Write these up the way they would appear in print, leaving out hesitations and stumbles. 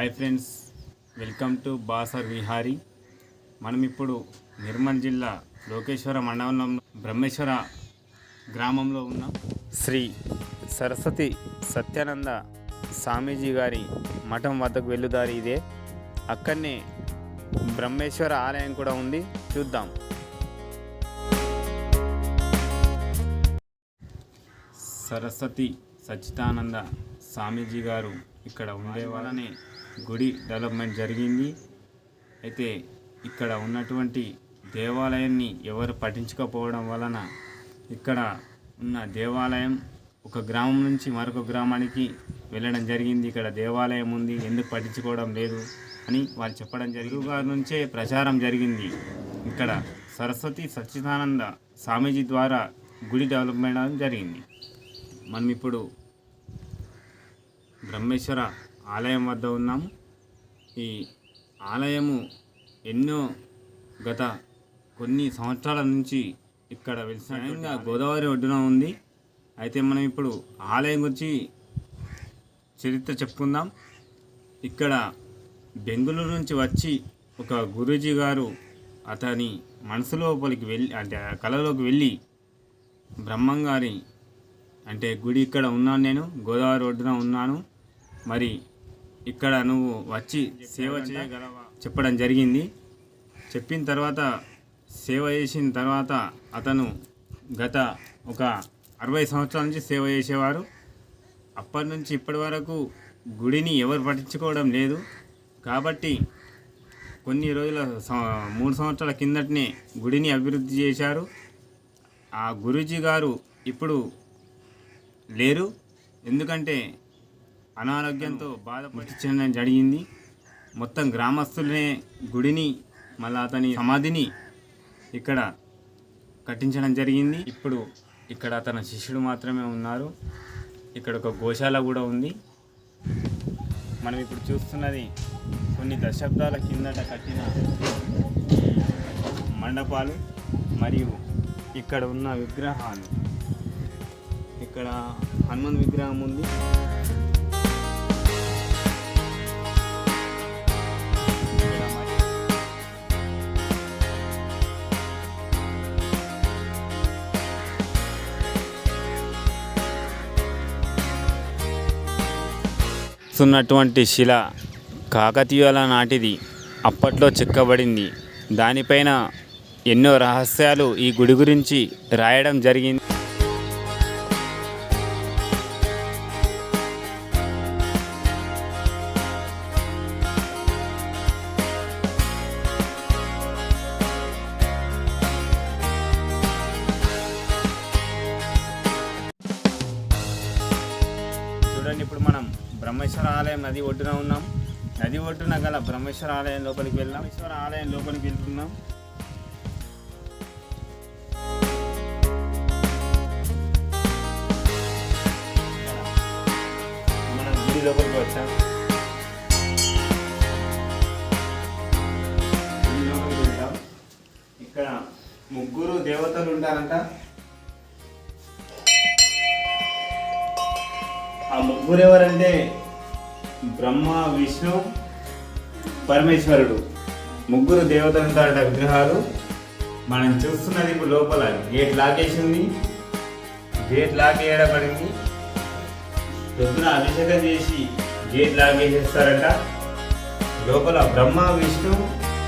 Hi friends, welcome to Basar Vihari. మనం ఇప్పుడు నిర్మల్ జిల్లా లోకేశ్వర మండలం బ్రహ్మేశ్వర గ్రామంలో ఉన్నాం. శ్రీ సరస్వతి సత్యానంద స్వామీజీ గారి మఠం వద్దకు వెళ్ళుదారి ఇదే. అక్కడనే బ్రహ్మేశ్వర ఆలయం కూడా ఉంది, చూద్దాం. సరస్వతి సచ్చిదానంద స్వామీజీ గారు ఇక్కడ ఉండేవాళ్ళనే గుడి డెవలప్మెంట్ జరిగింది. అయితే ఇక్కడ ఉన్నటువంటి దేవాలయాన్ని ఎవరు పట్టించుకోకపోవడం వలన ఇక్కడ ఉన్న దేవాలయం ఒక గ్రామం నుంచి మరొక గ్రామానికి వెళ్ళడం జరిగింది. ఇక్కడ దేవాలయం ఉంది, ఎందుకు పట్టించుకోవడం లేదు అని వాళ్ళు చెప్పడం జరిగింది. గారి నుంచే ప్రచారం జరిగింది. ఇక్కడ సరస్వతి సచ్చిదానంద స్వామీజీ ద్వారా గుడి డెవలప్మెంట్ జరిగింది. మనం ఇప్పుడు బ్రహ్మేశ్వర ఆలయం వద్ద ఉన్నాము. ఈ ఆలయము గత కొన్ని సంవత్సరాల నుంచి ఇక్కడ వెలిసినగా గోదావరి ఒడ్డున ఉంది. అయితే మనం ఇప్పుడు ఆలయం గురించి చరిత్ర చెప్పుకుందాం. ఇక్కడ బెంగళూరు నుంచి వచ్చి ఒక గురూజీ గారు అతని మనసు లోపలికి వెళ్ళి, అంటే కళలోకి వెళ్ళి బ్రహ్మంగారి అంటే గుడి ఇక్కడ ఉన్నాను, నేను గోదావరి ఒడ్డున ఉన్నాను, మరి ఇక్కడ నువ్వు వచ్చి సేవ చేయగలవా చెప్పడం జరిగింది. చెప్పిన తర్వాత సేవ చేసిన తర్వాత అతను గత ఒక 60 సంవత్సరాల నుంచి సేవ చేసేవారు. అప్పటి నుంచి ఇప్పటి వరకు గుడిని ఎవరు పట్టించుకోవడం లేదు. కాబట్టి కొన్ని రోజుల 3 సంవత్సరాల కిందటనే గుడిని అభివృద్ధి చేశారు. ఆ గురూజీ గారు ఇప్పుడు లేరు, ఎందుకంటే అనారోగ్యంతో మృతి చెందడం జరిగింది. మొత్తం గ్రామస్తులనే గుడిని మళ్ళీ అతని సమాధిని ఇక్కడ కట్టించడం జరిగింది. ఇప్పుడు ఇక్కడ అతని శిష్యుడు మాత్రమే ఉన్నారు. ఇక్కడ ఒక గోశాల కూడా ఉంది. మనం ఇప్పుడు చూస్తున్నది కొన్ని దశాబ్దాల కిందట కట్టిన మండపాలు మరియు ఇక్కడ ఉన్న విగ్రహాలు. ఇక్కడ హనుమాన్ విగ్రహం ఉంది. ఉన్నటువంటి శిల కాకతీయుల నాటిది, అప్పట్లో చెక్కబడింది. దానిపైన ఎన్నో రహస్యాలు ఈ గుడి గురించి రాయడం జరిగింది. చూడండి, ఇప్పుడు మనం బ్రహ్మేశ్వర ఆలయం నది ఒడ్డున ఉన్నాం. నది ఒడ్డున గల బ్రహ్మేశ్వర ఆలయం లోపలికి వెళ్దాం. బ్రహ్మేశ్వర ఆలయం లోపలికి వెళ్తున్నాం. మనం గుడి లోపలికి వచ్చాం. గుడి లోపలికి వెళ్తాం. ఇక్కడ 3 దేవతలు ఉంటారంట. ఆ 3 ఎవరంటే బ్రహ్మ, విష్ణు, పరమేశ్వరుడు. 3 దేవతలు ఉంటారట విగ్రహాలు. మనం చూస్తున్నది ఇప్పుడు లోపల గేట్ లాగేసింది. గేట్ లాగేయబడింది. పొద్దున అభిషేకం చేసి గేట్ లాగేసేస్తారట. లోపల బ్రహ్మ, విష్ణు,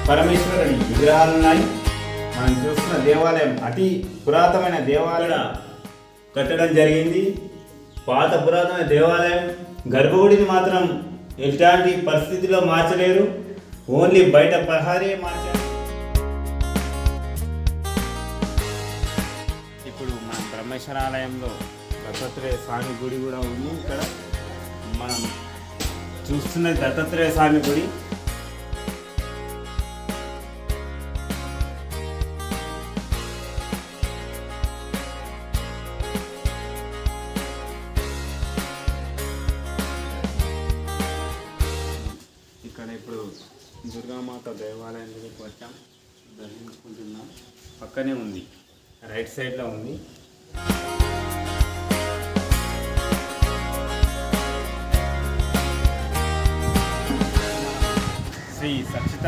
పరమేశ్వరుని విగ్రహాలు ఉన్నాయి. మనం చూస్తున్న దేవాలయం అతి పురాతనమైన దేవాలయం కట్టడం జరిగింది. పాత పురాతన దేవాలయం. గర్భగుడిని మాత్రం ఎలాంటి పరిస్థితిలో మార్చలేరు, ఓన్లీ బయట ప్రహారీ మార్చారు. ఇప్పుడు మన బ్రహ్మేశ్వర ఆలయంలో దత్తాత్రేయ స్వామి గుడి కూడా ఉంది. ఇక్కడ మనం చూస్తున్నది దత్తాత్రేయ స్వామి గుడి. ఇప్పుడు దుర్గామాత దేవాలయం దగ్గరికి వచ్చాం, దర్శించుకుంటున్నాం. పక్కనే ఉంది, రైట్ సైడ్లో ఉంది.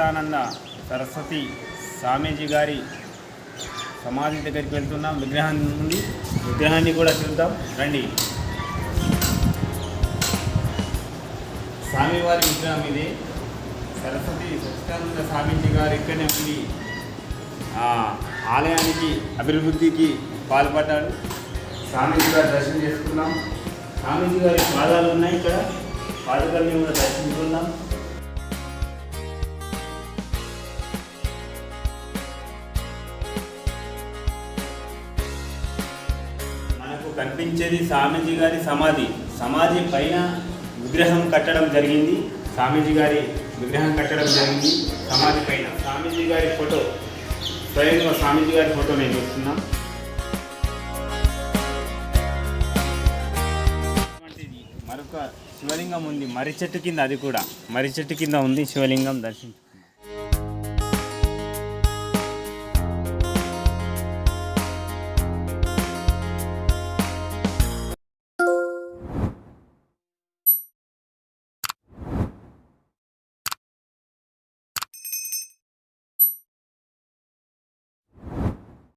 సచ్చిదానంద సరస్వతి స్వామీజీ గారి సమాధి దగ్గరికి వెళ్తున్నాం. విగ్రహాన్ని కూడా చూద్దాం రండి. స్వామివారి విగ్రహం ఇది. సరస్వతి సచ్చిదానంద స్వామీజీ గారు ఇక్కడనే ఉండి ఆలయానికి అభివృద్ధికి పాల్పడ్డాడు. స్వామీజీ గారు దర్శనం చేసుకున్నాం. స్వామీజీ గారి పాదాలు ఉన్నాయి ఇక్కడ, పాదకల్ని కూడా దర్శించుకున్నాం. మనకు కనిపించేది స్వామీజీ గారి సమాధి పైన విగ్రహం కట్టడం జరిగింది. స్వామీజీ గారి విగ్రహం కట్టడం జరిగింది సమాధి పైన. స్వామీజీ గారి ఫోటో, స్వయంగా స్వామీజీ గారి ఫోటో నేను చూస్తున్నాం. మరొక శివలింగం ఉంది మర్రి చెట్టు కింద, అది కూడా మర్రి చెట్టు కింద ఉంది శివలింగం. దర్శించు.